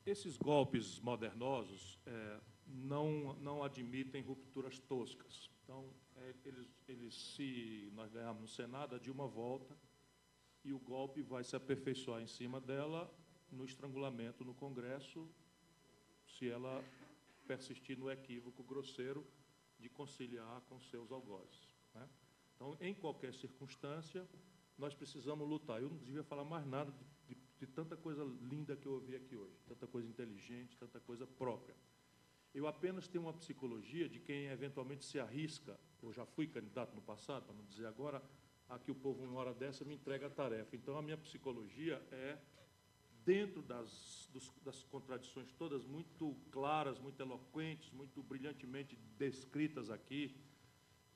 Esses golpes modernosos não admitem rupturas toscas. Então, se nós ganharmos no Senado, é de uma volta, e o golpe vai se aperfeiçoar em cima dela no estrangulamento no Congresso, se ela persistir no equívoco grosseiro de conciliar com seus algozes, né? Então, em qualquer circunstância, nós precisamos lutar. Eu não devia falar mais nada de tanta coisa linda que eu ouvi aqui hoje, tanta coisa inteligente, tanta coisa própria. Eu apenas tenho uma psicologia de quem eventualmente se arrisca, eu já fui candidato no passado, para não dizer agora, que o povo, uma hora dessa, me entrega a tarefa. Então, a minha psicologia é, dentro das contradições todas muito claras, muito eloquentes, muito brilhantemente descritas aqui,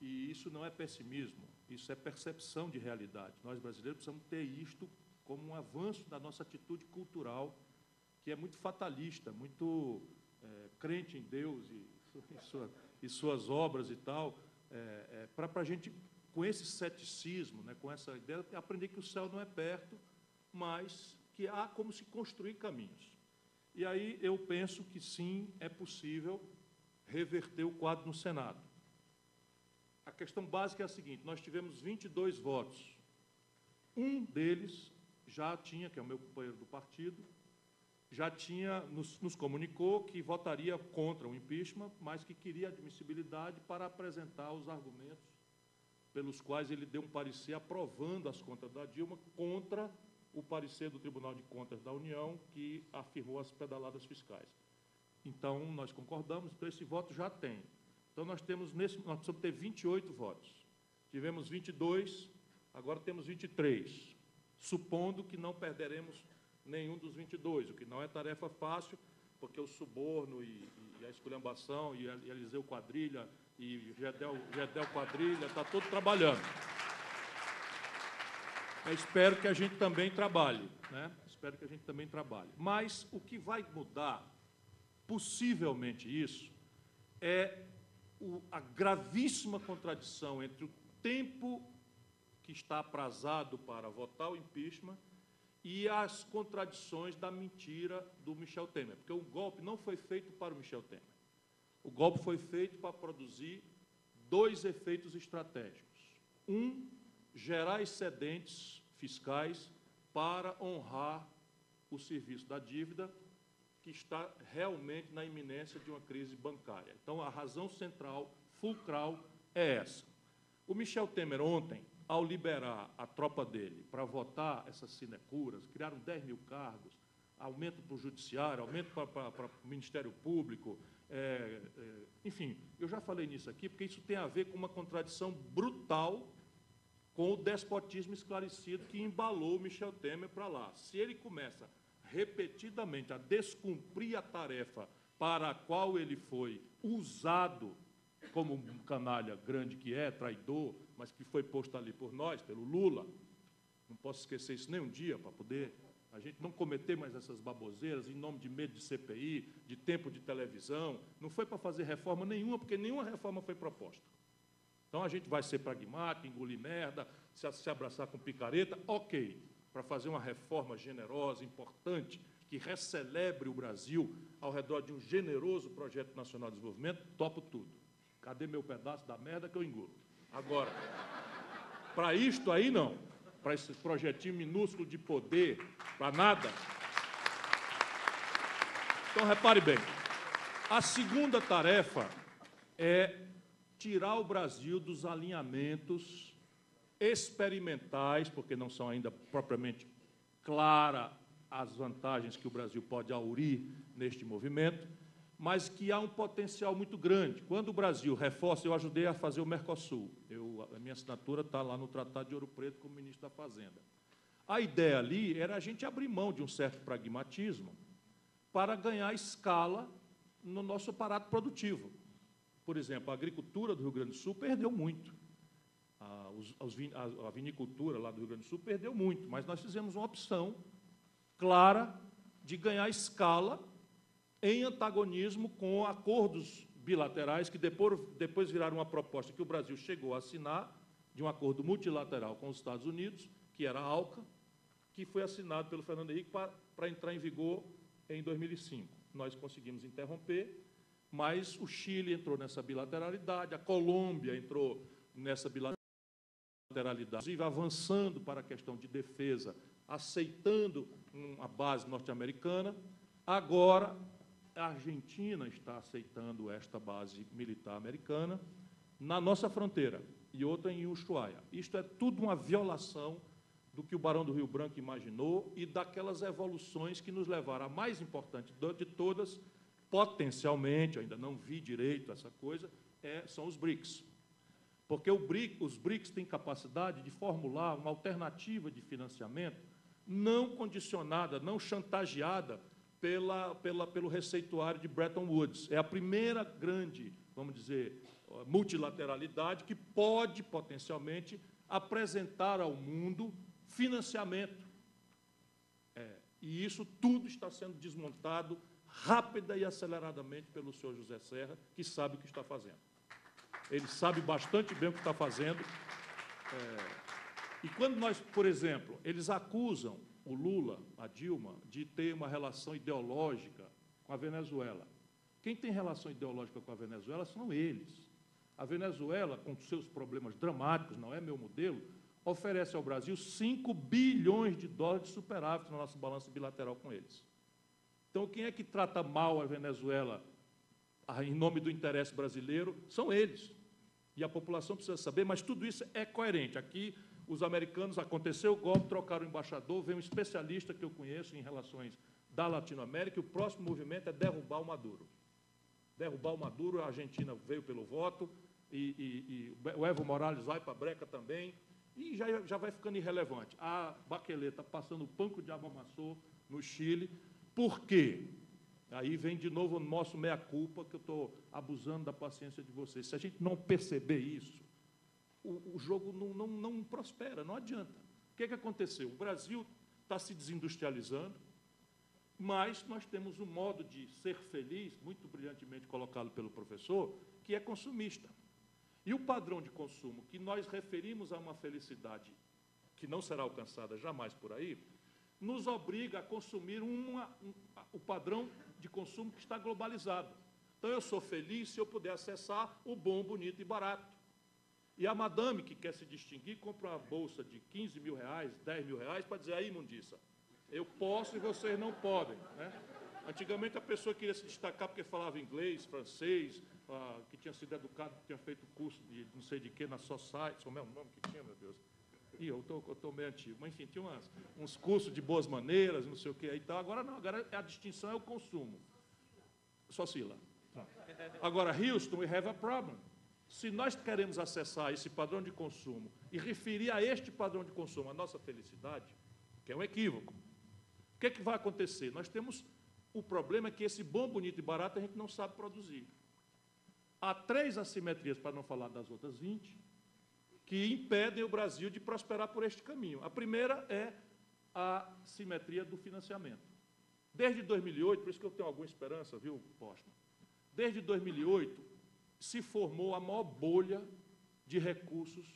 e isso não é pessimismo, isso é percepção de realidade. Nós, brasileiros, precisamos ter isto como um avanço da nossa atitude cultural, que é muito fatalista, muito crente em Deus e suas obras e tal, para a gente, com esse ceticismo, né, com essa ideia, aprender que o céu não é perto, mas que há como se construir caminhos. E aí eu penso que, sim, é possível reverter o quadro no Senado. A questão básica é a seguinte: nós tivemos 22 votos. Um deles já tinha, que é o meu companheiro do partido, já tinha nos comunicou que votaria contra o impeachment, mas que queria admissibilidade para apresentar os argumentos pelos quais ele deu um parecer aprovando as contas da Dilma contra o parecer do Tribunal de Contas da União, que afirmou as pedaladas fiscais. Então, nós concordamos, então esse voto já tem. Então, nós precisamos ter 28 votos. Tivemos 22, agora temos 23, supondo que não perderemos nenhum dos 22, o que não é tarefa fácil, porque o suborno e a esculhambação, e Eliseu Quadrilha, e Gedel Quadrilha, está todo trabalhando. Eu espero que a gente também trabalhe, né? Espero que a gente também trabalhe. Mas o que vai mudar, possivelmente isso, é a gravíssima contradição entre o tempo que está aprazado para votar o impeachment e as contradições da mentira do Michel Temer, porque o golpe não foi feito para o Michel Temer. O golpe foi feito para produzir dois efeitos estratégicos. Um, gerar excedentes fiscais para honrar o serviço da dívida, que está realmente na iminência de uma crise bancária. Então, a razão central, fulcral, é essa. O Michel Temer, ontem, ao liberar a tropa dele para votar essas sinecuras, criaram 10 mil cargos, aumento para o Judiciário, aumento para o Ministério Público, enfim, eu já falei nisso aqui, porque isso tem a ver com uma contradição brutal com o despotismo esclarecido que embalou o Michel Temer para lá. Se ele começa repetidamente a descumprir a tarefa para a qual ele foi usado como um canalha grande que é, traidor, mas que foi posto ali por nós, pelo Lula, não posso esquecer isso nem um dia, para poder a gente não cometer mais essas baboseiras em nome de medo de CPI, de tempo de televisão, não foi para fazer reforma nenhuma, porque nenhuma reforma foi proposta. Então, a gente vai ser pragmático, engolir merda, se abraçar com picareta, ok, para fazer uma reforma generosa, importante, que recelebre o Brasil ao redor de um generoso projeto nacional de desenvolvimento, topo tudo. Cadê meu pedaço da merda que eu engulo? Agora, para isto aí, não. Para esse projetinho minúsculo de poder, para nada. Então, repare bem, a segunda tarefa é tirar o Brasil dos alinhamentos experimentais, porque não são ainda propriamente claras as vantagens que o Brasil pode aurir neste movimento, mas que há um potencial muito grande. Quando o Brasil reforça, eu ajudei a fazer o Mercosul, a minha assinatura está lá no Tratado de Ouro Preto como ministro da Fazenda. A ideia ali era a gente abrir mão de um certo pragmatismo para ganhar escala no nosso aparato produtivo. Por exemplo, a agricultura do Rio Grande do Sul perdeu muito. A vinicultura lá do Rio Grande do Sul perdeu muito, mas nós fizemos uma opção clara de ganhar escala em antagonismo com acordos bilaterais que depois viraram uma proposta que o Brasil chegou a assinar, de um acordo multilateral com os Estados Unidos, que era a ALCA, que foi assinado pelo Fernando Henrique para entrar em vigor em 2005. Nós conseguimos interromper, mas o Chile entrou nessa bilateralidade, a Colômbia entrou nessa bilateralidade, inclusive avançando para a questão de defesa, aceitando uma base norte-americana. Agora, a Argentina está aceitando esta base militar americana na nossa fronteira, e outra em Ushuaia. Isto é tudo uma violação do que o Barão do Rio Branco imaginou e daquelas evoluções que nos levaram à mais importante de todas, potencialmente, ainda não vi direito essa coisa, são os BRICS. Porque os BRICS têm capacidade de formular uma alternativa de financiamento não condicionada, não chantageada pelo receituário de Bretton Woods. É a primeira grande, vamos dizer, multilateralidade que pode, potencialmente, apresentar ao mundo financiamento. E isso tudo está sendo desmontado rápida e aceleradamente pelo senhor José Serra, que sabe o que está fazendo. Ele sabe bastante bem o que está fazendo. E quando nós, por exemplo, eles acusam o Lula, a Dilma, de ter uma relação ideológica com a Venezuela. Quem tem relação ideológica com a Venezuela são eles. A Venezuela, com seus problemas dramáticos, não é meu modelo, oferece ao Brasil 5 bilhões de dólares de superávit no nosso balanço bilateral com eles. Então, quem é que trata mal a Venezuela em nome do interesse brasileiro? São eles. E a população precisa saber, mas tudo isso é coerente. Aqui, os americanos, aconteceu o golpe, trocaram o embaixador, vem um especialista que eu conheço em relações da Latinoamérica, e o próximo movimento é derrubar o Maduro. Derrubar o Maduro, a Argentina veio pelo voto, e o Evo Morales vai para a breca também, e já vai ficando irrelevante. A Bachelet está passando o panco de amassou no Chile. Por quê? Aí vem de novo o nosso meia-culpa, que eu estou abusando da paciência de vocês. Se a gente não perceber isso, o jogo não prospera, não adianta. O que aconteceu? O Brasil está se desindustrializando, mas nós temos um modo de ser feliz, muito brilhantemente colocado pelo professor, que é consumista. E o padrão de consumo que nós referimos a uma felicidade que não será alcançada jamais por aí, nos obriga a consumir o padrão de consumo que está globalizado. Então, eu sou feliz se eu puder acessar o bom, bonito e barato. E a madame que quer se distinguir compra uma bolsa de 15 mil reais, 10 mil reais, para dizer, aí, imundiça, eu posso e vocês não podem. Né? Antigamente, a pessoa queria se destacar porque falava inglês, francês, que tinha sido educado, que tinha feito curso de não sei de quê na Society, como é o nome que tinha, meu Deus? Ih, eu estou meio antigo. Mas, enfim, tinha uns cursos de boas maneiras, não sei o quê e tal. Agora não, agora a distinção é o consumo. Socila. Agora, Houston, we have a problem. Se nós queremos acessar esse padrão de consumo e referir a este padrão de consumo a nossa felicidade, que é um equívoco, o que vai acontecer? Nós temos o problema que esse bom, bonito e barato a gente não sabe produzir. Há 3 assimetrias, para não falar das outras 20, que impedem o Brasil de prosperar por este caminho. A primeira é a simetria do financiamento. Desde 2008, por isso que eu tenho alguma esperança, viu, Postman? Desde 2008, se formou a maior bolha de recursos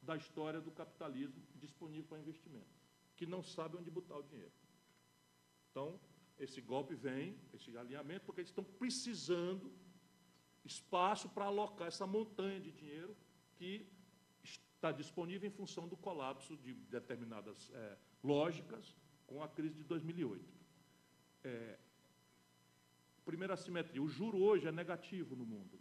da história do capitalismo disponível para investimento, que não sabe onde botar o dinheiro. Então, esse golpe vem, esse alinhamento, porque eles estão precisando espaço para alocar essa montanha de dinheiro que está disponível em função do colapso de determinadas lógicas com a crise de 2008. Primeira assimetria, o juro hoje é negativo no mundo.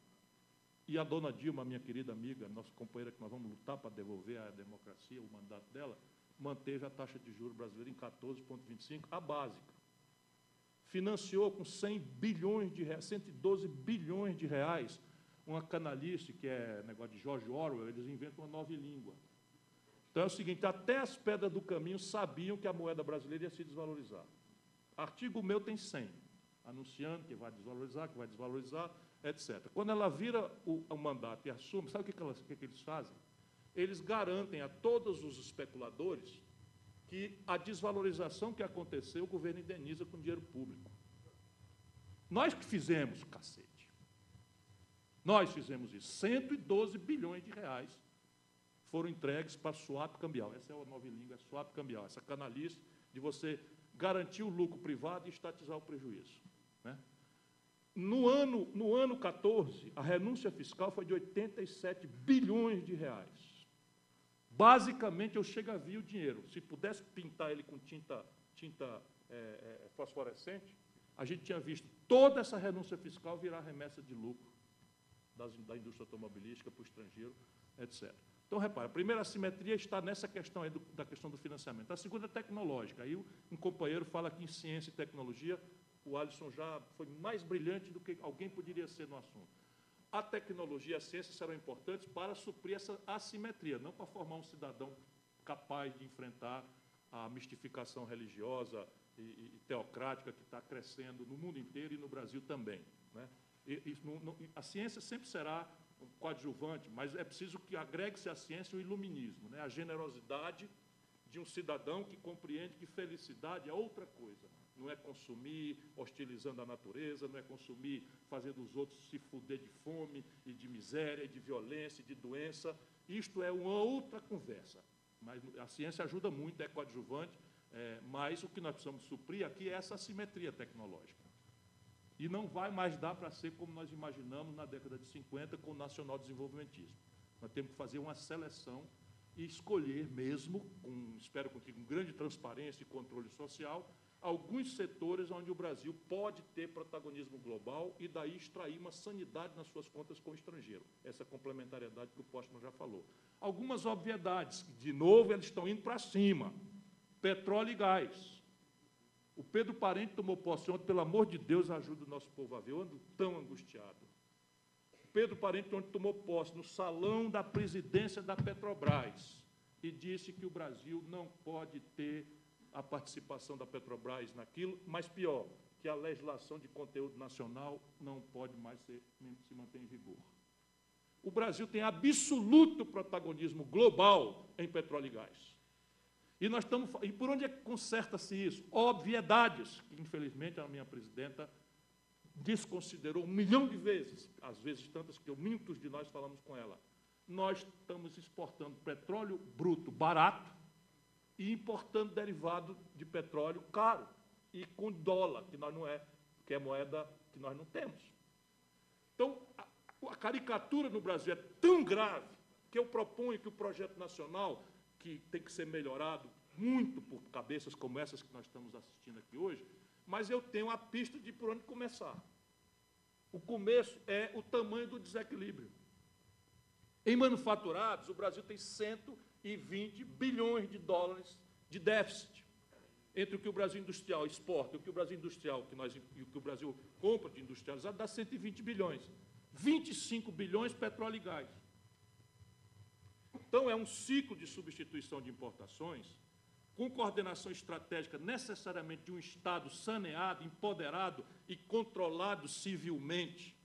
E a dona Dilma, minha querida amiga, nossa companheira, que nós vamos lutar para devolver à democracia o mandato dela, manteve a taxa de juros brasileira em 14,25, a básica. Financiou com 100 bilhões de reais, 112 bilhões de reais, uma canalice, que é negócio de George Orwell, eles inventam uma nova língua. Então é o seguinte, até as pedras do caminho sabiam que a moeda brasileira ia se desvalorizar. Artigo meu tem 100, anunciando que vai desvalorizar, etc. Quando ela vira o mandato e assume, sabe o que eles fazem? Eles garantem a todos os especuladores que a desvalorização que aconteceu, o governo indeniza com dinheiro público. Nós que fizemos, cacete. Nós fizemos isso. 112 bilhões de reais foram entregues para swap cambial. Essa é a nova língua, é swap cambial. Essa canalice de você garantir o lucro privado e estatizar o prejuízo, né? No ano 14, a renúncia fiscal foi de 87 bilhões de reais. Basicamente, eu chego a ver o dinheiro. Se pudesse pintar ele com tinta fosforescente, a gente tinha visto toda essa renúncia fiscal virar remessa de lucro da indústria automobilística para o estrangeiro, etc. Então, repara, a primeira assimetria está nessa questão aí da questão do financiamento. A segunda é tecnológica. Aí um companheiro fala que em ciência e tecnologia o Alisson já foi mais brilhante do que alguém poderia ser no assunto. A tecnologia e a ciência serão importantes para suprir essa assimetria, não para formar um cidadão capaz de enfrentar a mistificação religiosa e teocrática que está crescendo no mundo inteiro e no Brasil também, né? A ciência sempre será um coadjuvante, mas é preciso que agregue-se à ciência o iluminismo, né? A generosidade de um cidadão que compreende que felicidade é outra coisa. Não é consumir hostilizando a natureza, não é consumir fazendo os outros se fuder de fome e de miséria, e de violência, e de doença. Isto é uma outra conversa. Mas a ciência ajuda muito, é coadjuvante, mas o que nós precisamos suprir aqui é essa assimetria tecnológica. E não vai mais dar para ser como nós imaginamos na década de 50 com o nacional-desenvolvimentismo. Nós temos que fazer uma seleção e escolher mesmo, espero com grande transparência e controle social, alguns setores onde o Brasil pode ter protagonismo global e daí extrair uma sanidade nas suas contas com o estrangeiro. Essa complementariedade que o Postman já falou. Algumas obviedades, de novo, eles estão indo para cima. Petróleo e gás. O Pedro Parente tomou posse ontem, pelo amor de Deus, ajuda o nosso povo a ver, eu ando tão angustiado. O Pedro Parente ontem tomou posse no salão da presidência da Petrobras e disse que o Brasil não pode ter a participação da Petrobras naquilo, mas pior, que a legislação de conteúdo nacional não pode mais se manter em vigor. O Brasil tem absoluto protagonismo global em petróleo e gás. E por onde é que conserta-se isso? Obviedades, que infelizmente a minha presidenta desconsiderou 1 milhão de vezes, às vezes tantas que muitos de nós falamos com ela. Nós estamos exportando petróleo bruto barato e importando derivado de petróleo caro e com dólar, que é moeda que nós não temos. Então, a caricatura no Brasil é tão grave que eu proponho que o projeto nacional, que tem que ser melhorado muito por cabeças como essas que nós estamos assistindo aqui hoje, mas eu tenho a pista de por onde começar. O começo é o tamanho do desequilíbrio. Em manufaturados, o Brasil tem 120 bilhões de dólares de déficit entre o que o Brasil industrial exporta e o que o Brasil industrial e o que o Brasil compra de industrializado dá 120 bilhões. 25 bilhões petróleo e gás. Então, é um ciclo de substituição de importações com coordenação estratégica necessariamente de um Estado saneado, empoderado e controlado civilmente,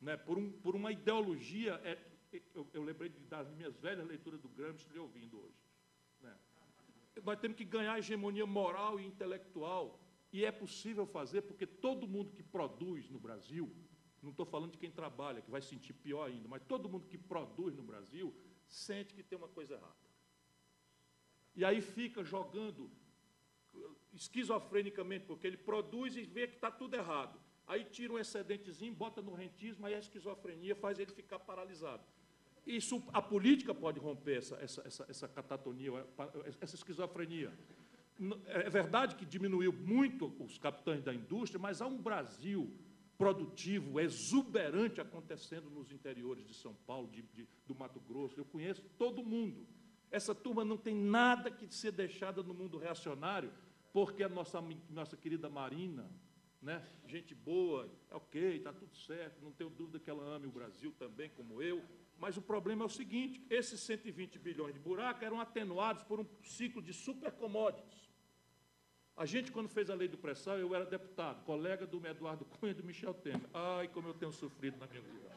né, por uma ideologia. Eu lembrei das minhas velhas leituras do Gramsci lhe ouvindo hoje. Né. Nós temos que ganhar a hegemonia moral e intelectual, e é possível fazer porque todo mundo que produz no Brasil, não estou falando de quem trabalha, que vai sentir pior ainda, mas todo mundo que produz no Brasil sente que tem uma coisa errada. E aí fica jogando esquizofrenicamente, porque ele produz e vê que está tudo errado. Aí tira um excedentezinho, bota no rentismo, aí a esquizofrenia faz ele ficar paralisado. Isso, a política pode romper essa catatonia, essa esquizofrenia. É verdade que diminuiu muito os capitães da indústria, mas há um Brasil produtivo, exuberante acontecendo nos interiores de São Paulo, do Mato Grosso. Eu conheço todo mundo. Essa turma não tem nada que ser deixada no mundo reacionário, porque a nossa querida Marina, né, gente boa, ok, está tudo certo, não tenho dúvida que ela ame o Brasil também, como eu, mas o problema é o seguinte, esses 120 bilhões de buraco eram atenuados por um ciclo de supercommodities. A gente, quando fez a lei do pré-sal, eu era deputado, colega do Eduardo Cunha e do Michel Temer. Ai, como eu tenho sofrido na minha vida.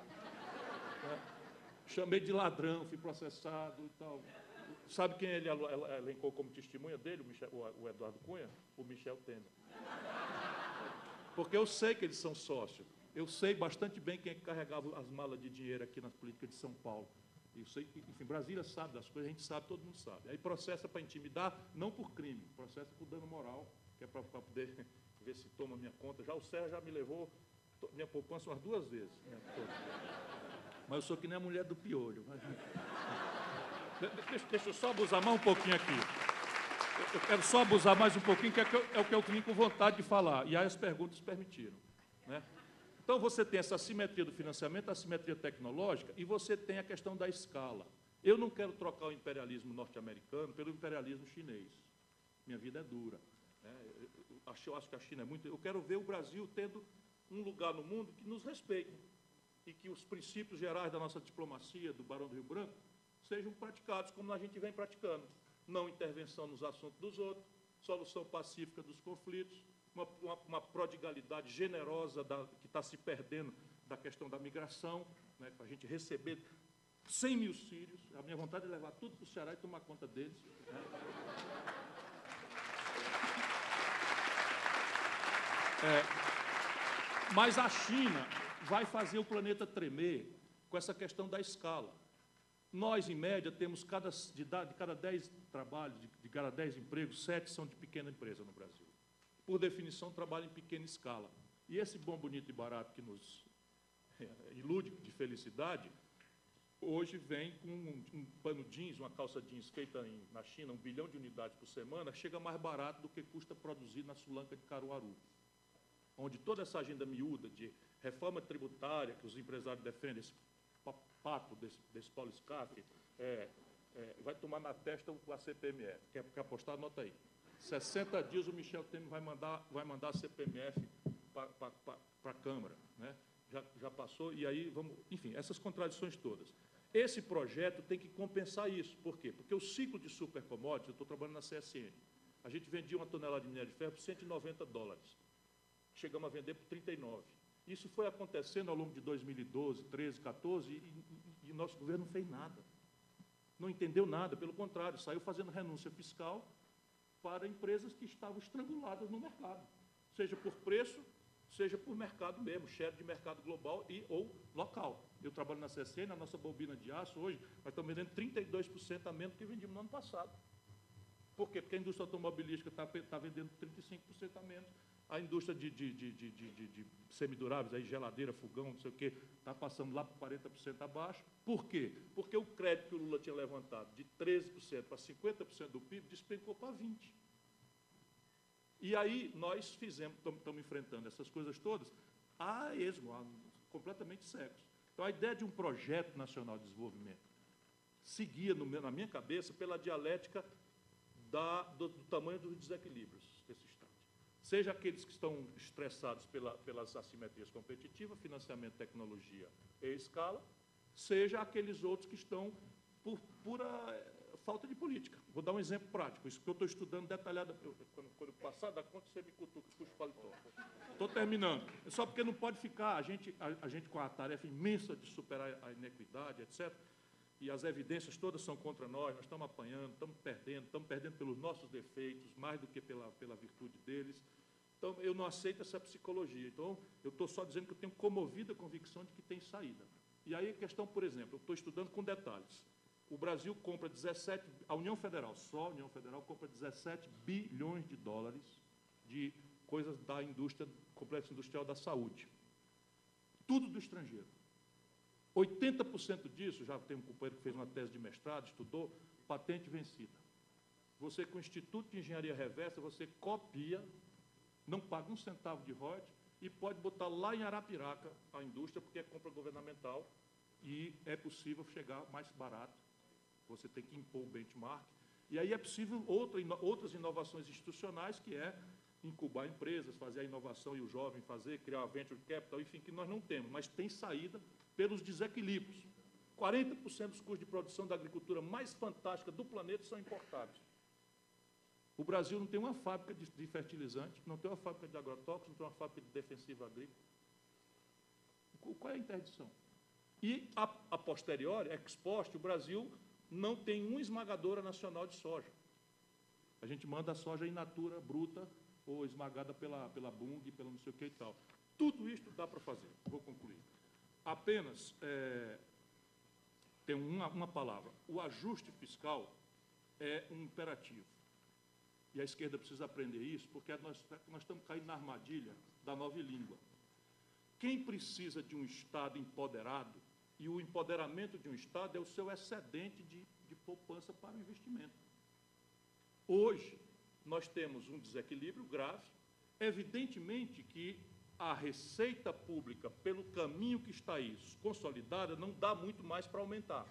Chamei de ladrão, fui processado e tal. Sabe quem ele elencou como testemunha dele, o Eduardo Cunha? O Michel Temer. Porque eu sei que eles são sócios. Eu sei bastante bem quem é que carregava as malas de dinheiro aqui nas políticas de São Paulo. Eu sei que, enfim, Brasília sabe das coisas, a gente sabe, todo mundo sabe. Aí processa para intimidar, não por crime, processa por dano moral que é para poder ver se toma minha conta. Já o Serra já me levou minha poupança umas 2 vezes. Né? Mas eu sou que nem a mulher do piolho. Deixa eu só abusar mais um pouquinho aqui. Eu quero só abusar mais um pouquinho, que é o que eu vim com vontade de falar. E aí as perguntas permitiram. Né? Então, você tem essa assimetria do financiamento, a assimetria tecnológica, e você tem a questão da escala. Eu não quero trocar o imperialismo norte-americano pelo imperialismo chinês. Minha vida é dura. Né? Eu acho que a China é muito... Eu quero ver o Brasil tendo um lugar no mundo que nos respeite e que os princípios gerais da nossa diplomacia, do Barão do Rio Branco, sejam praticados como a gente vem praticando. Não intervenção nos assuntos dos outros, solução pacífica dos conflitos, uma prodigalidade generosa que está se perdendo da questão da migração, né, para a gente receber 100 mil sírios. A minha vontade é levar tudo para o Ceará e tomar conta deles. Né? Mas a China vai fazer o planeta tremer com essa questão da escala. Nós, em média, temos de cada 10 trabalhos, de cada 10 empregos, 7 são de pequena empresa no Brasil. Por definição, trabalham em pequena escala. E esse bom, bonito e barato que nos ilude de felicidade, hoje vem com um pano jeans, uma calça jeans feita na China, 1 bilhão de unidades por semana, chega mais barato do que custa produzir na Sulanca de Caruaru, onde toda essa agenda miúda de reforma tributária que os empresários defendem, esse papo desse Paulo Scaff, vai tomar na testa a CPMF. Quer apostar? Anota aí. 60 dias o Michel Temer vai mandar a CPMF para a Câmara. Né? Já passou, e aí vamos... Enfim, essas contradições todas. Esse projeto tem que compensar isso. Por quê? Porque o ciclo de supercommodities, eu estou trabalhando na CSN, a gente vendia uma tonelada de minério de ferro por $190. Chegamos a vender por 39. Isso foi acontecendo ao longo de 2012, 13, 14, e nosso governo não fez nada. Não entendeu nada, pelo contrário, saiu fazendo renúncia fiscal para empresas que estavam estranguladas no mercado, seja por preço, seja por mercado mesmo, share de mercado global ou local. Eu trabalho na CSN, na nossa bobina de aço, hoje, nós estamos vendendo 32% a menos do que vendíamos no ano passado. Por quê? Porque a indústria automobilística está vendendo 35% a menos. A indústria de semiduráveis, aí, geladeira, fogão, não sei o quê, está passando lá por 40% abaixo. Por quê? Porque o crédito que o Lula tinha levantado de 13% para 50% do PIB despencou para 20%. E aí nós estamos enfrentando essas coisas todas a esmo, completamente cegos. Então, a ideia de um projeto nacional de desenvolvimento seguia, na minha cabeça, pela dialética do tamanho dos desequilíbrios desse Estado. Seja aqueles que estão estressados pelas assimetrias competitivas, financiamento, tecnologia e escala, seja aqueles outros que estão por pura falta de política. Vou dar um exemplo prático, isso que eu estou estudando detalhadamente. Quando passar da conta, você me cutuca, puxa o paletó. Estou terminando. É só porque não pode ficar, a gente com a tarefa imensa de superar a inequidade, etc., e as evidências todas são contra nós estamos apanhando, estamos perdendo pelos nossos defeitos, mais do que pela virtude deles. Então, eu não aceito essa psicologia. Então, eu estou só dizendo que eu tenho comovida a convicção de que tem saída. E aí a questão, por exemplo, eu estou estudando com detalhes. O Brasil compra a União Federal, só a União Federal, compra 17 bilhões de dólares de coisas da indústria, complexo industrial da saúde. Tudo do estrangeiro. 80% disso, já tem um companheiro que fez uma tese de mestrado, estudou, patente vencida. Você, com o Instituto de Engenharia Reversa, você copia, não paga um centavo de royalties e pode botar lá em Arapiraca a indústria, porque é compra governamental e é possível chegar mais barato. Você tem que impor o benchmark. E aí é possível outras inovações institucionais, que é incubar empresas, fazer a inovação e o jovem fazer, criar venture capital, enfim, que nós não temos, mas tem saída pelos desequilíbrios. 40% dos custos de produção da agricultura mais fantástica do planeta são importados. O Brasil não tem uma fábrica de fertilizante, não tem uma fábrica de agrotóxicos, não tem uma fábrica de defensivo agrícola. Qual é a interdição? E, a posteriori, ex post, o Brasil não tem uma esmagadora nacional de soja. A gente manda a soja in natura, bruta, ou esmagada pela Bunge, pelo não sei o que e tal. Tudo isso dá para fazer. Vou concluir. Apenas tem uma palavra. O ajuste fiscal é um imperativo. E a esquerda precisa aprender isso, porque nós estamos caindo na armadilha da nova língua. Quem precisa de um Estado empoderado, e o empoderamento de um Estado é o seu excedente de poupança para o investimento. Hoje, nós temos um desequilíbrio grave. Evidentemente que a receita pública, pelo caminho que está aí, consolidada, não dá muito mais para aumentar.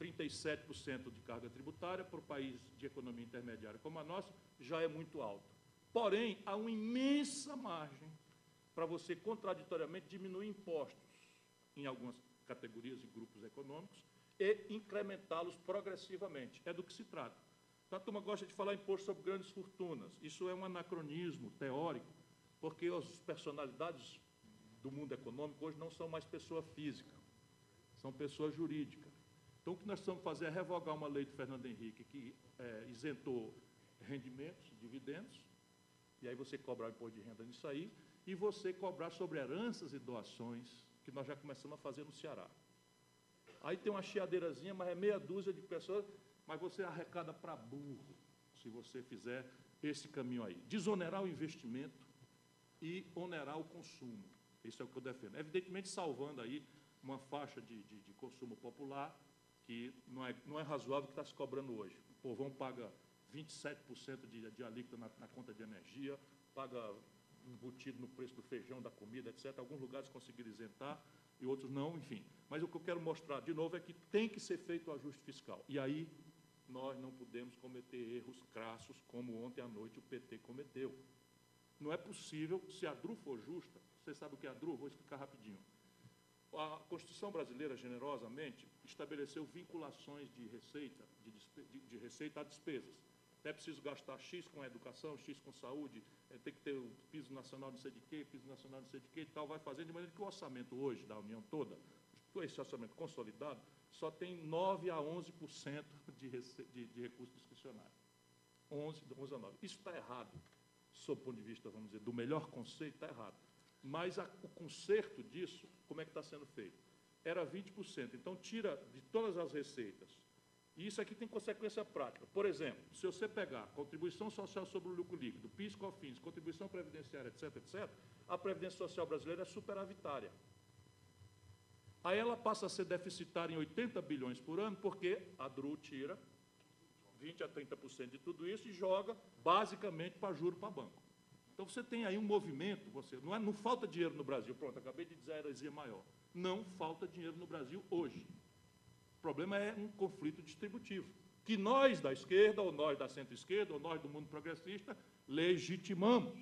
37% de carga tributária para o país de economia intermediária como a nossa já é muito alto. Porém, há uma imensa margem para você, contraditoriamente, diminuir impostos em algumas categorias e grupos econômicos e incrementá-los progressivamente. É do que se trata. Então, a turma gosta de falar imposto sobre grandes fortunas. Isso é um anacronismo teórico, porque as personalidades do mundo econômico hoje não são mais pessoa física, são pessoa jurídica. Então, o que nós precisamos fazer é revogar uma lei do Fernando Henrique que isentou rendimentos, dividendos, e aí você cobrar o imposto de renda nisso aí, e você cobrar sobre heranças e doações, que nós já começamos a fazer no Ceará. Aí tem uma chiadeirazinha, mas é meia dúzia de pessoas, mas você arrecada para burro, se você fizer esse caminho aí. Desonerar o investimento e onerar o consumo. Isso é o que eu defendo. Evidentemente, salvando aí uma faixa de consumo popular, que não é razoável o que está se cobrando hoje. O povão paga 27% de alíquota na conta de energia, paga embutido no preço do feijão, da comida, etc. Alguns lugares conseguiram isentar e outros não, enfim. Mas o que eu quero mostrar, de novo, é que tem que ser feito o ajuste fiscal. E aí nós não podemos cometer erros crassos como ontem à noite o PT cometeu. Não é possível, se a DRU for justa, você sabe o que é a DRU? Vou explicar rapidinho. A Constituição brasileira, generosamente, estabeleceu vinculações de receita a despesas. É preciso gastar X com a educação, X com saúde, tem que ter o piso nacional não sei de quê, piso nacional não sei de quê e tal, vai fazendo, de maneira que o orçamento hoje da União toda, esse orçamento consolidado, só tem 9% a 11% de recursos discricionários. 11 a 9. Isso está errado, sob o ponto de vista, vamos dizer, do melhor conceito, está errado. Mas o conserto disso, como é que está sendo feito? Era 20%. Então, tira de todas as receitas. E isso aqui tem consequência prática. Por exemplo, se você pegar contribuição social sobre o lucro líquido, PIS, COFINS, contribuição previdenciária, etc., etc., a Previdência Social brasileira é superavitária. Aí ela passa a ser deficitária em 80 bilhões por ano, porque a DRU tira 20% a 30% de tudo isso e joga, basicamente, para juro para banco. Então, você tem aí um movimento, não falta dinheiro no Brasil. Pronto, acabei de dizer a heresia maior. Não falta dinheiro no Brasil hoje. O problema é um conflito distributivo, que nós da esquerda, ou nós da centro-esquerda, ou nós do mundo progressista, legitimamos.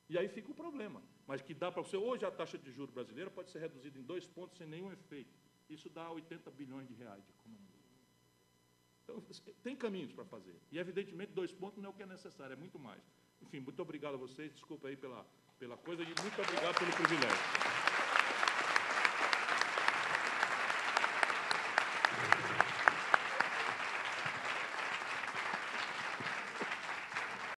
E aí fica o problema. Mas que dá para você, hoje a taxa de juros brasileira pode ser reduzida em 2 pontos sem nenhum efeito. Isso dá 80 bilhões de reais de economia. Então, tem caminhos para fazer. E, evidentemente, 2 pontos não é o que é necessário, é muito mais. Enfim, muito obrigado a vocês, desculpa aí pela coisa, e muito obrigado pelo privilégio.